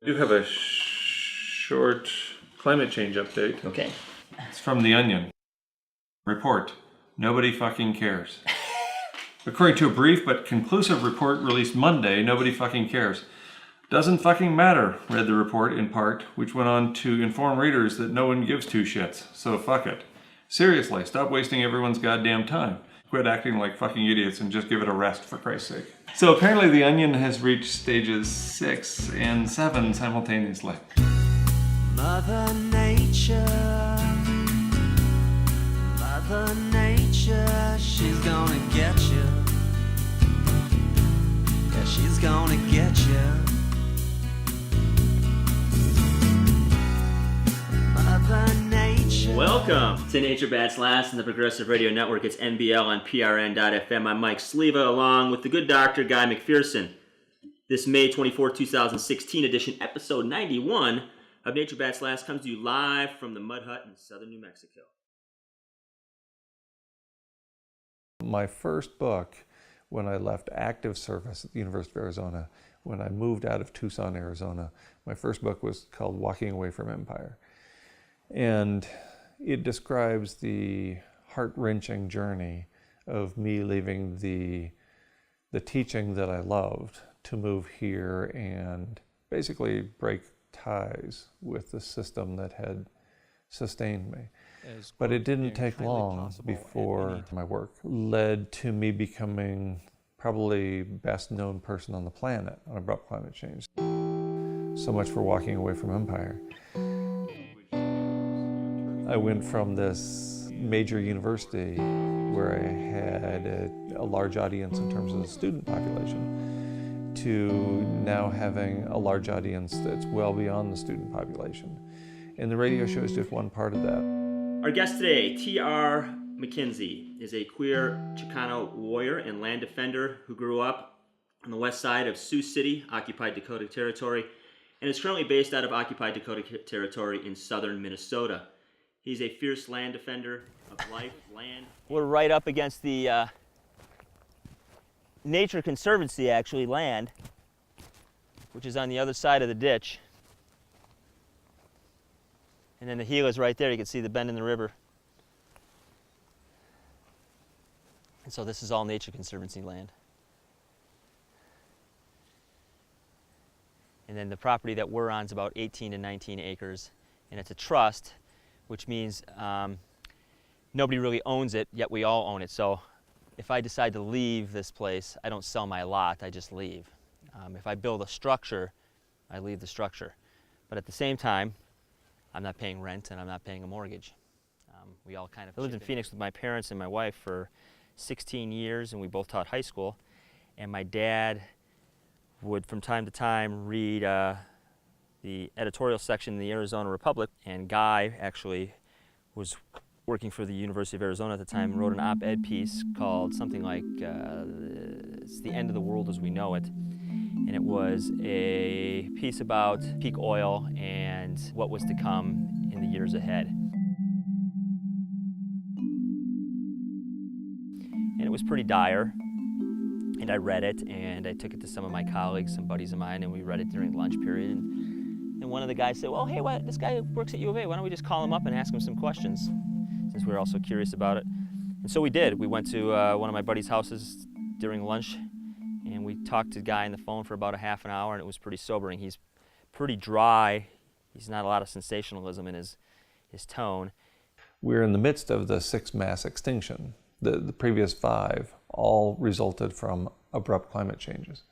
You have a short climate change update. Okay. It's from The Onion. Report. Nobody fucking cares. According to a brief but conclusive report released Monday, nobody fucking cares. Doesn't fucking matter, read the report in part, which went on to inform readers that no one gives two shits, so fuck it. Seriously, stop wasting everyone's goddamn time. Quit acting like fucking idiots and just give it a rest, for Christ's sake. So apparently The Onion has reached stages 6 and 7 simultaneously. Mother Nature, Mother Nature, she's gonna get you. Yeah, she's gonna get you. Mother Nature. Welcome to Nature Bats Last on the Progressive Radio Network. It's NBL on PRN.FM. I'm Mike Sleva along with the good doctor, Guy McPherson. This May 24, 2016 edition, episode 91 of Nature Bats Last comes to you live from the Mud Hut in southern New Mexico. My first book, when I left active service at the University of Arizona, when I moved out of Tucson, Arizona, my first book was called Walking Away from Empire. And it describes the heart-wrenching journey of me leaving the teaching that I loved to move here and basically break ties with the system that had sustained me. But it didn't take long before my work led to me becoming probably best known person on the planet on abrupt climate change. So much for Walking Away from Empire. I went from this major university where I had a large audience in terms of the student population to now having a large audience that's well beyond the student population. And the radio show is just one part of that. Our guest today, T.R. McKenzie, is a queer Chicano warrior and land defender who grew up on the west side of Sioux City, occupied Dakota Territory, and is currently based out of occupied Dakota Territory in southern Minnesota. He's a fierce land defender of life, land. We're right up against the Nature Conservancy, actually, land, which is on the other side of the ditch. And then the Gila's right there. You can see the bend in the river. And so this is all Nature Conservancy land. And then the property that we're on is about 18 to 19 acres. And it's a trust, which means nobody really owns it, yet we all own it. So if I decide to leave this place, I don't sell my lot, I just leave. If I build a structure, I leave the structure. But at the same time, I'm not paying rent and I'm not paying a mortgage. We all kind of. I lived in Phoenix with my parents and my wife for 16 years, and we both taught high school. And my dad would, from time to time, read the editorial section in the Arizona Republic, and Guy actually was working for the University of Arizona at the time, wrote an op-ed piece called something like It's the End of the World as We Know It. And it was a piece about peak oil and what was to come in the years ahead. And it was pretty dire. And I read it, and I took it to some of my colleagues, some buddies of mine, and we read it during lunch period. And one of the guys said, well, hey, this guy works at U of A. Why don't we just call him up and ask him some questions, since we were all so curious about it. And so we did. We went to one of my buddies' houses during lunch, and we talked to the guy on the phone for about a half an hour, and it was pretty sobering. He's pretty dry. He's not a lot of sensationalism in his tone. We're in the midst of the 6th mass extinction. The previous 5 all resulted from abrupt climate changes.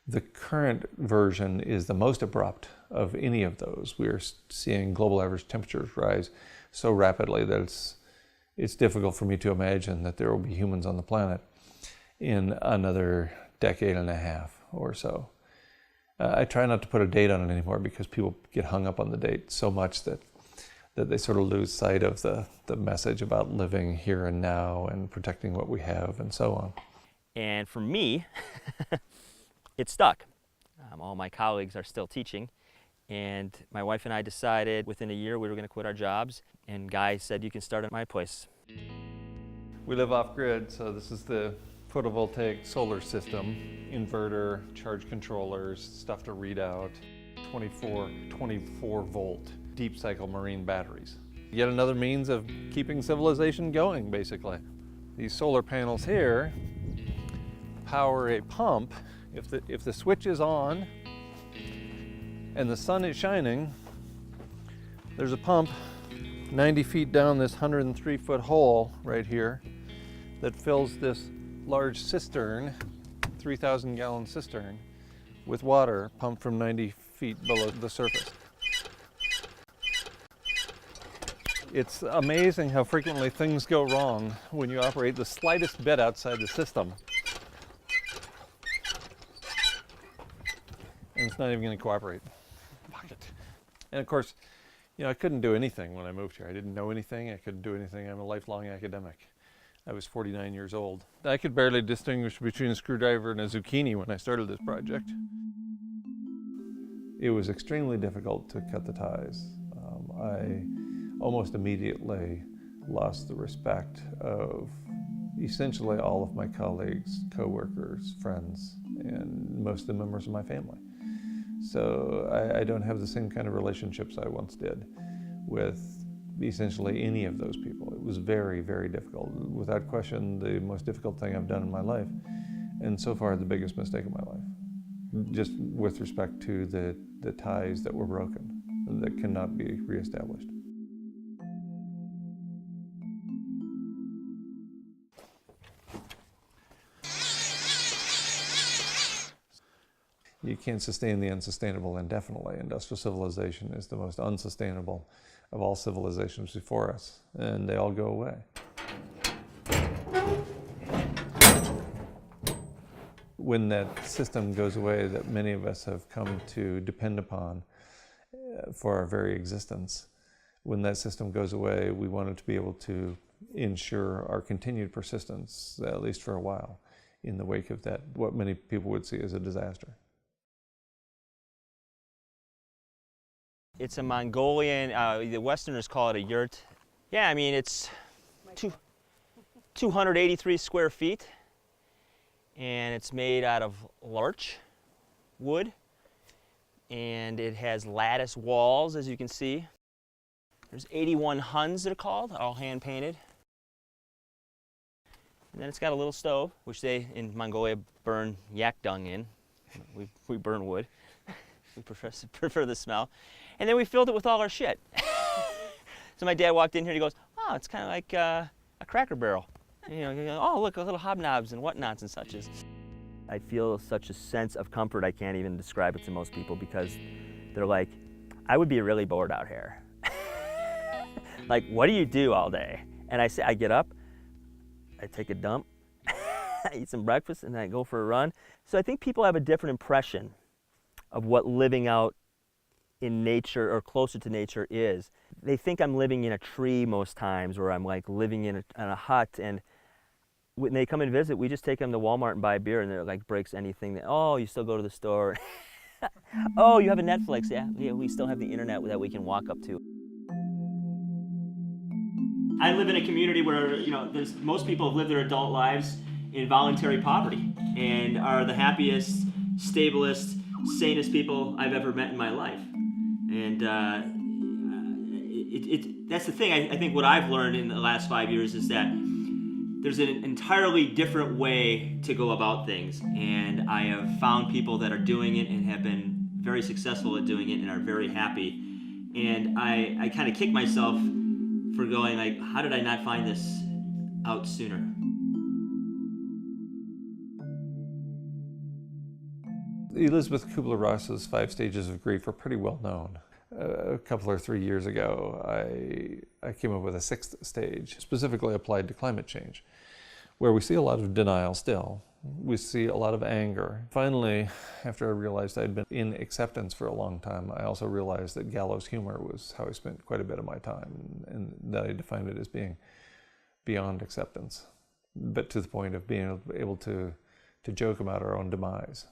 The current version is the most abrupt of any of those. We are seeing global average temperatures rise so rapidly that it's difficult for me to imagine that there will be humans on the planet in another decade and a half or so. I try not to put a date on it anymore because people get hung up on the date so much that they sort of lose sight of the message about living here and now and protecting what we have and so on. And for me, it stuck. All my colleagues are still teaching, and my wife and I decided within a year we were going to quit our jobs, and Guy said, you can start at my place. We live off-grid, so this is the photovoltaic solar system, inverter, charge controllers, stuff to read out. 24 volt deep cycle marine batteries. Yet another means of keeping civilization going, basically. These solar panels here power a pump. If the switch is on and the sun is shining, there's a pump 90 feet down this 103-foot hole right here that fills this large cistern, 3,000-gallon cistern, with water pumped from 90 feet below the surface. It's amazing how frequently things go wrong when you operate the slightest bit outside the system. And it's not even going to cooperate. Fuck it. And of course, you know, I couldn't do anything when I moved here. I didn't know anything. I couldn't do anything. I'm a lifelong academic. I was 49 years old. I could barely distinguish between a screwdriver and a zucchini when I started this project. It was extremely difficult to cut the ties. I almost immediately lost the respect of essentially all of my colleagues, co-workers, friends, and most of the members of my family. So I don't have the same kind of relationships I once did with essentially any of those people. It was very, very difficult. Without question, the most difficult thing I've done in my life, and so far the biggest mistake of my life, just with respect to the ties that were broken, that cannot be reestablished. You can't sustain the unsustainable indefinitely. Industrial civilization is the most unsustainable of all civilizations before us, and they all go away. When that system goes away that many of us have come to depend upon for our very existence, when that system goes away, we wanted to be able to ensure our continued persistence, at least for a while, in the wake of that, what many people would see as a disaster. It's a Mongolian, the Westerners call it a yurt. Yeah, I mean, it's 283 square feet, and it's made out of larch wood, and it has lattice walls, as you can see. There's 81 Huns, they're called, all hand-painted. And then it's got a little stove, which they, in Mongolia, burn yak dung in. We burn wood. We prefer the smell. And then we filled it with all our shit. So my dad walked in here and he goes, oh, it's kind of like a Cracker Barrel. You know, oh, look, little hobnobs and whatnots and suches. I feel such a sense of comfort, I can't even describe it to most people, because they're like, I would be really bored out here. Like, what do you do all day? And I say, I get up, I take a dump, I eat some breakfast, and then I go for a run. So I think people have a different impression of what living out in nature or closer to nature is. They think I'm living in a tree most times, or I'm like living in a hut, and when they come and visit, we just take them to Walmart and buy a beer, and it like breaks anything. That, oh, you still go to the store. Oh, you have a Netflix. Yeah, we still have the internet that we can walk up to. I live in a community where, you know, most people have lived their adult lives in voluntary poverty and are the happiest, stablest, sanest people I've ever met in my life. And that's the thing. I think what I've learned in the last 5 years is that there's an entirely different way to go about things. And I have found people that are doing it and have been very successful at doing it and are very happy. And I kind of kick myself for going like, how did I not find this out sooner? Elizabeth Kubler-Ross's 5 stages of grief are pretty well known. A couple or 3 years ago, I came up with a 6th stage, specifically applied to climate change, where we see a lot of denial still. We see a lot of anger. Finally, after I realized I'd been in acceptance for a long time, I also realized that gallows humor was how I spent quite a bit of my time, and that I defined it as being beyond acceptance, but to the point of being able to joke about our own demise.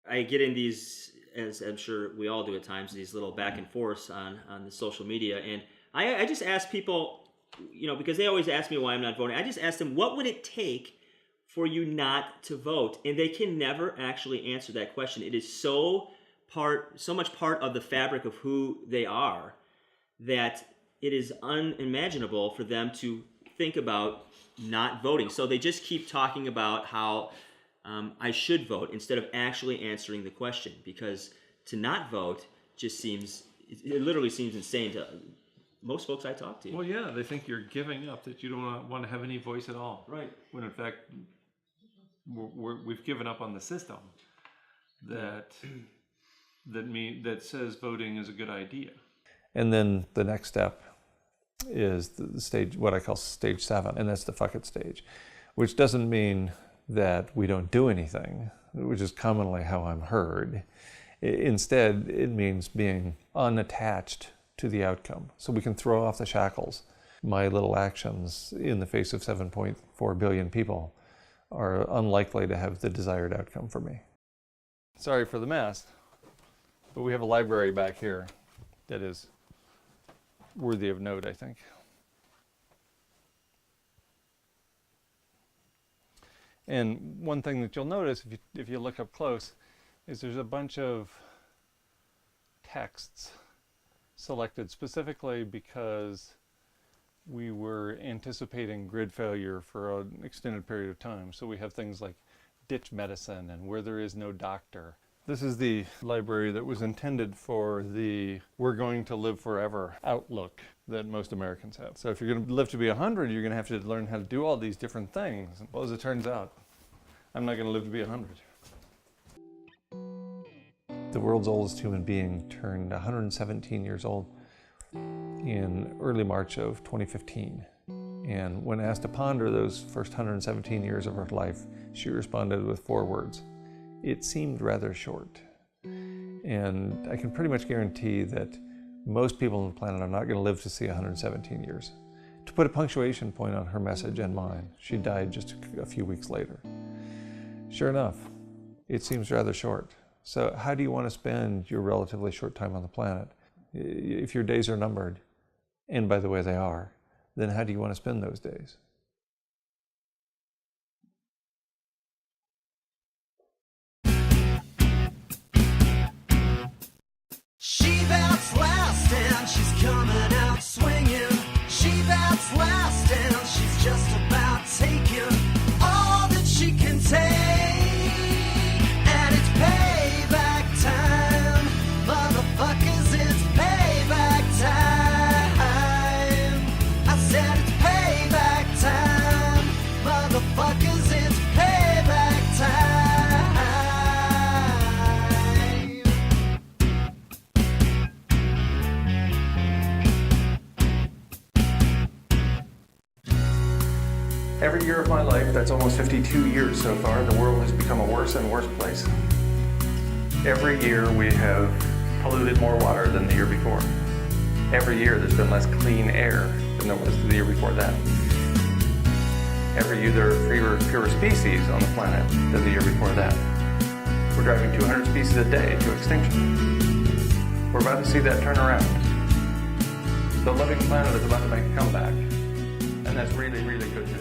I get in these, as I'm sure we all do at times, these little back and forths on the social media, and I just ask people, you know, because they always ask me why I'm not voting, I just ask them, what would it take for you not to vote? And they can never actually answer that question. It is so so much part of the fabric of who they are that it is unimaginable for them to think about not voting. So they just keep talking about how I should vote instead of actually answering the question, because to not vote just seems, it literally seems insane to most folks I talk to. Well, yeah, they think you're giving up, that you don't want to have any voice at all. Right. When in fact, we've given up on the system that says voting is a good idea. And then the next step is the stage, what I call stage 7, and that's the fuck it stage, which doesn't mean that we don't do anything, which is commonly how I'm heard. Instead, it means being unattached to the outcome, so we can throw off the shackles. My little actions in the face of 7.4 billion people are unlikely to have the desired outcome for me. Sorry for the mess, but we have a library back here that is worthy of note, I think. And one thing that you'll notice if you look up close is there's a bunch of texts selected specifically because we were anticipating grid failure for an extended period of time. So we have things like ditch medicine and where there is no doctor. This is the library that was intended for the we're going to live forever outlook that most Americans have. So if you're going to live to be 100, you're going to have to learn how to do all these different things. Well, as it turns out, I'm not going to live to be 100. The world's oldest human being turned 117 years old in early March of 2015. And when asked to ponder those first 117 years of her life, she responded with 4 words. It seemed rather short. And I can pretty much guarantee that most people on the planet are not going to live to see 117 years. To put a punctuation point on her message and mine, she died just a few weeks later. Sure enough, it seems rather short. So how do you want to spend your relatively short time on the planet? If your days are numbered, and by the way they are, then how do you want to spend those days? She bouts last and she's coming out swinging. She bouts last and she's just about taking all that she can take. And it's payback time, motherfuckers, it's payback time. I said it's payback time, motherfuckers, it's payback time. Every year of my life, that's almost 52 years so far, the world has become a worse and worse place. Every year we have polluted more water than the year before. Every year there's been less clean air than there was the year before that. Every year there are fewer species on the planet than the year before that. We're driving 200 species a day to extinction. We're about to see that turn around. The living planet is about to make a comeback, and that's really, really good news.